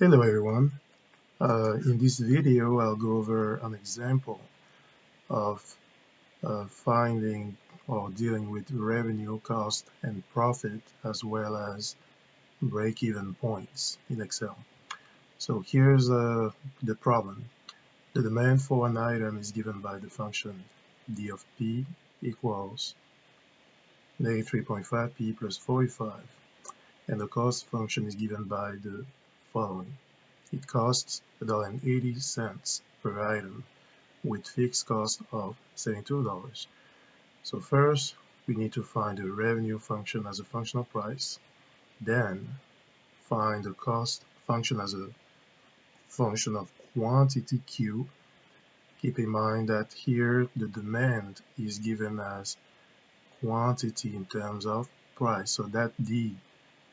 Hello everyone. In this video, I'll go over an example of finding or dealing with revenue, cost, and profit, as well as break-even points in Excel. So here's the problem. The demand for an item is given by the function d of p equals -3.5p plus 45, and the cost function is given by the following. It costs $1.80 per item with fixed cost of $72. So first, we need to find the revenue function as a function of price, then find the cost function as a function of quantity Q. Keep in mind that here the demand is given as quantity in terms of price, so that D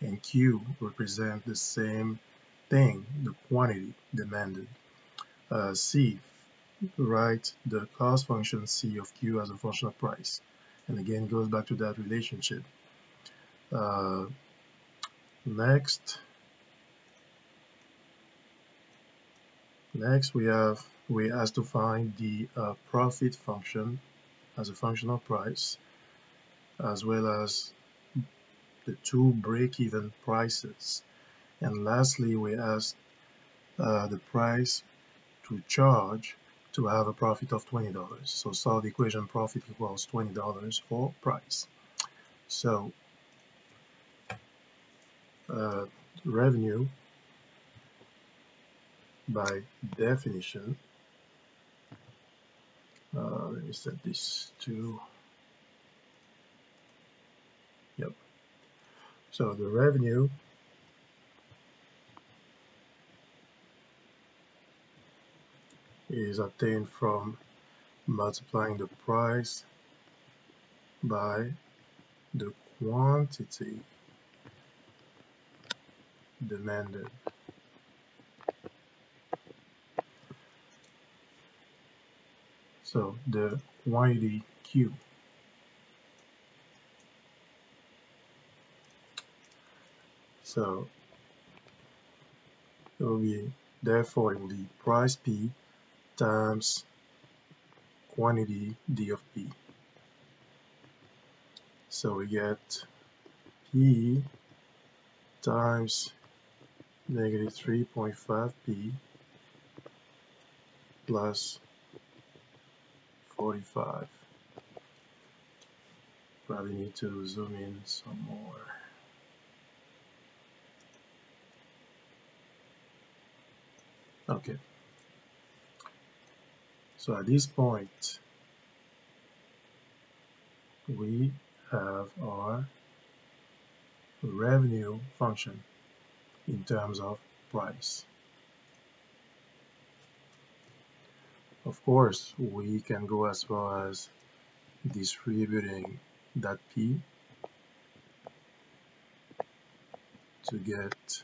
and Q represent the same thing, the quantity demanded. C, write the cost function C of Q as a function of price. And again, it goes back to that relationship. Next we asked to find the profit function as a function of price, as well as the two break-even prices. And lastly, we asked the price to charge to have a profit of $20. So solve the equation profit equals $20 for price. So revenue by definition, let me set this to, yep. So the revenue is obtained from multiplying the price by the quantity demanded. So the quantity Q. So it will be, therefore it will be price P times quantity D of P. So we get P times -3.5p plus 45. Probably need to zoom in some more. Okay. So at this point, we have our revenue function in terms of price. Of course, we can go as far as distributing that P to get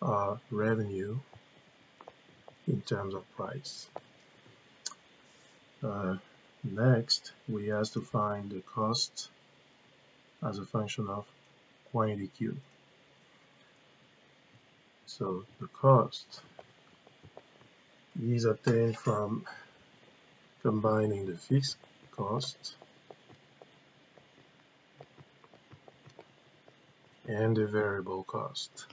our revenue in terms of price. Next, we have to find the cost as a function of quantity Q. So the cost is obtained from combining the fixed cost and the variable cost.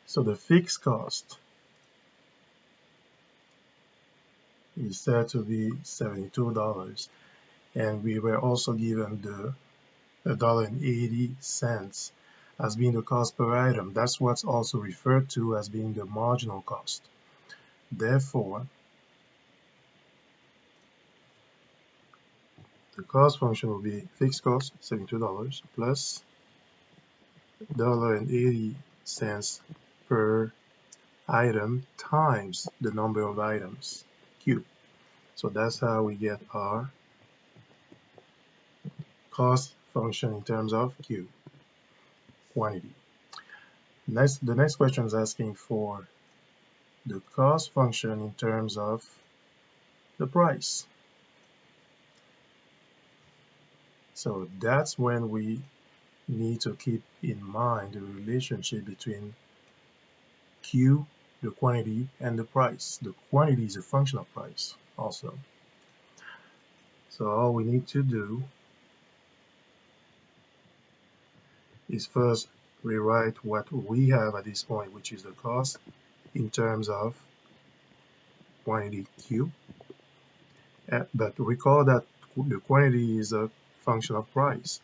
So the fixed cost is said to be $72, and we were also given the $1.80 as being the cost per item. That's what's also referred to as being the marginal cost. Therefore, the cost function will be fixed cost, $72, plus $1.80 per item times the number of items, Q. So that's how we get our cost function in terms of Q, quantity. The next question is asking for the cost function in terms of the price. So that's when we need to keep in mind the relationship between Q, the quantity, and the price. The quantity is a function of price also. So all we need to do is first rewrite what we have at this point, which is the cost, in terms of quantity Q. But recall that the quantity is a function of price,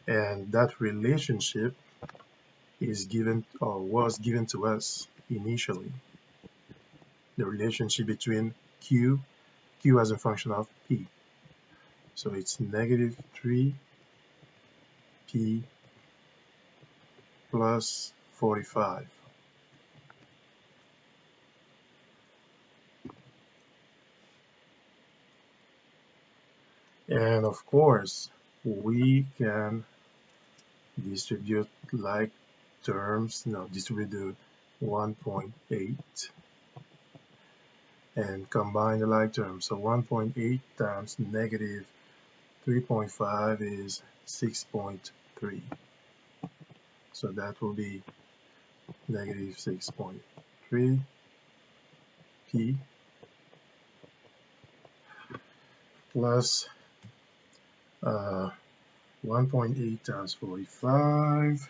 and that relationship is given or was given to us initially. The relationship between Q as a function of P. So it's negative 3P plus 45. And of course, we can distribute like terms, distribute the 1.8 and combine the like terms. So 1.8 times negative 3.5 is 6.3. So that will be negative 6.3 P plus 1.8 times 45,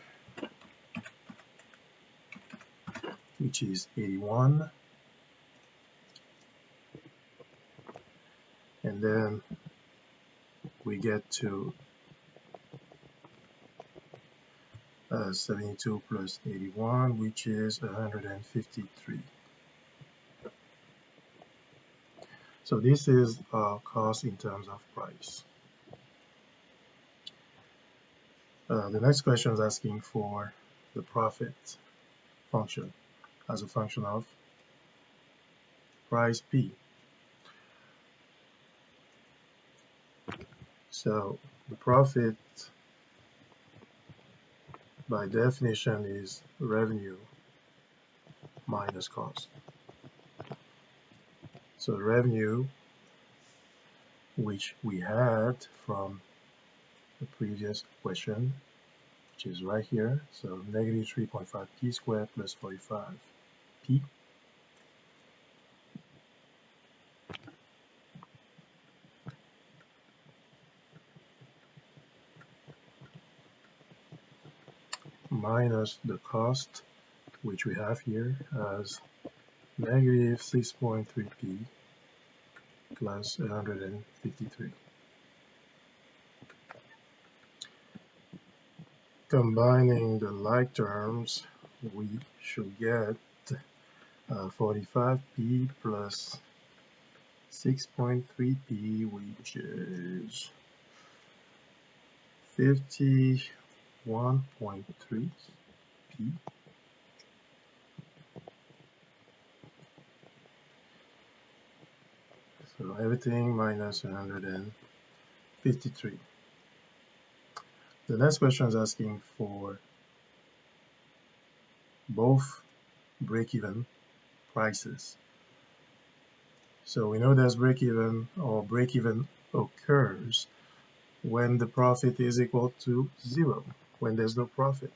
which is 81. And then we get to 72 plus 81, which is 153. So this is our cost in terms of price. The next question is asking for the profit function as a function of price P. So the profit by definition is revenue minus cost. So revenue, which we had from the previous question, which is right here, so negative 3.5 P squared plus 45 P minus the cost, which we have here as negative 6.3 P plus 153. Combining the like terms, we should get 45P plus 6.3P, which is 51.3P. So everything minus 153. The next question is asking for both break-even prices. So we know there's break-even, or break-even occurs when the profit is equal to 0, when there's no profit.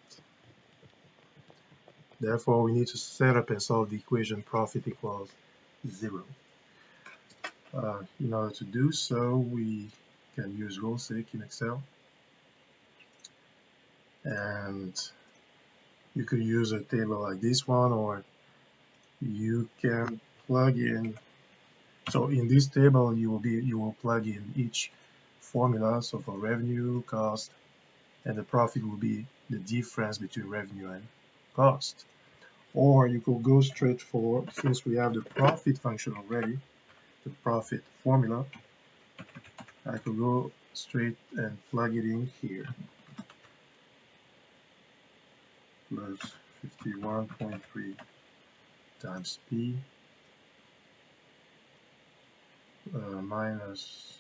Therefore, we need to set up and solve the equation profit equals 0. In order to do so, we can use RuleSeq in Excel. And you could use a table like this one, or you can plug in. So in this table, you will plug in each formula. So for revenue, cost, and the profit will be the difference between revenue and cost. Or you could go straight for, since we have the profit function already, the profit formula, I could go straight and plug it in here. Plus 51.3 times P minus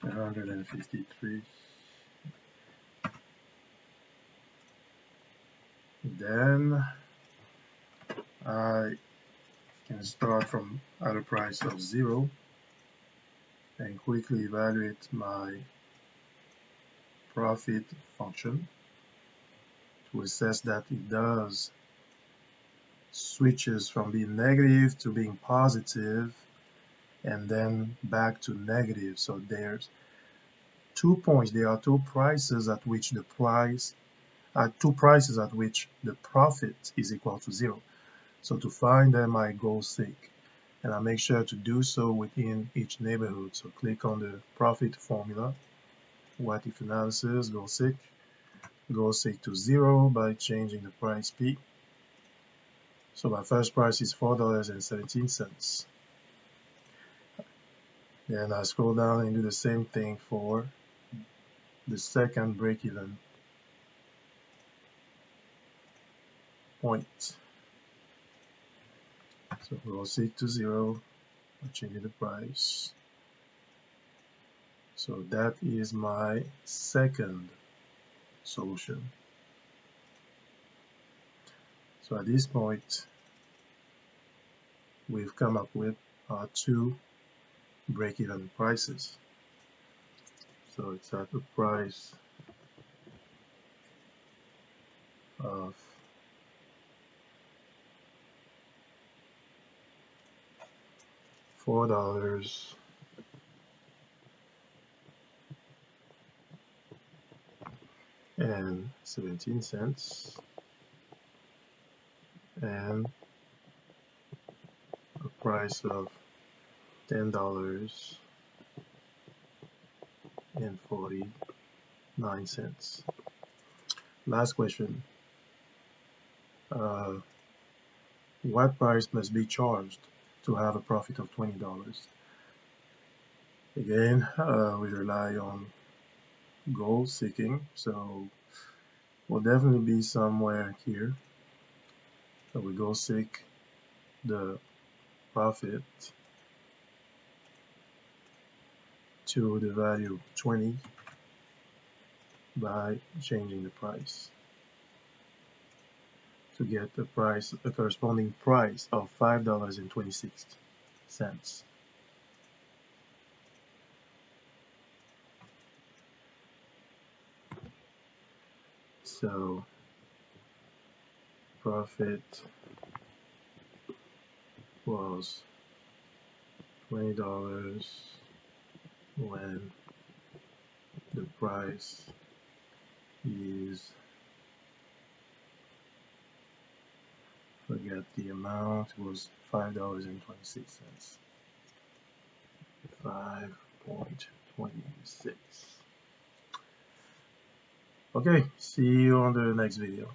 153. Then I can start from at a price of 0 and quickly evaluate my profit function to assess that it does switches from being negative to being positive and then back to negative. So there's 2 points. There are two prices at which the profit is equal to 0. So to find them, I go seek, and I make sure to do so within each neighborhood. So click on the profit formula, what if analysis, go seek to 0 by changing the price P. So my first price is $4.17. Then I scroll down and do the same thing for the second break-even point. So we'll seek to 0 by changing the price. So that is my second solution. So at this point, we've come up with our two break-even prices. So it's at the price of $4.17 and a price of $10.49. Last question. What price must be charged to have a profit of $20? Again, we rely on goal seeking, so we'll definitely be somewhere here. So we go seek the profit to the value of 20 by changing the price to get a corresponding price of $5.26. So profit was $20 when the price is, forget the amount, it was $5.26. 5.26. Okay, see you on the next video.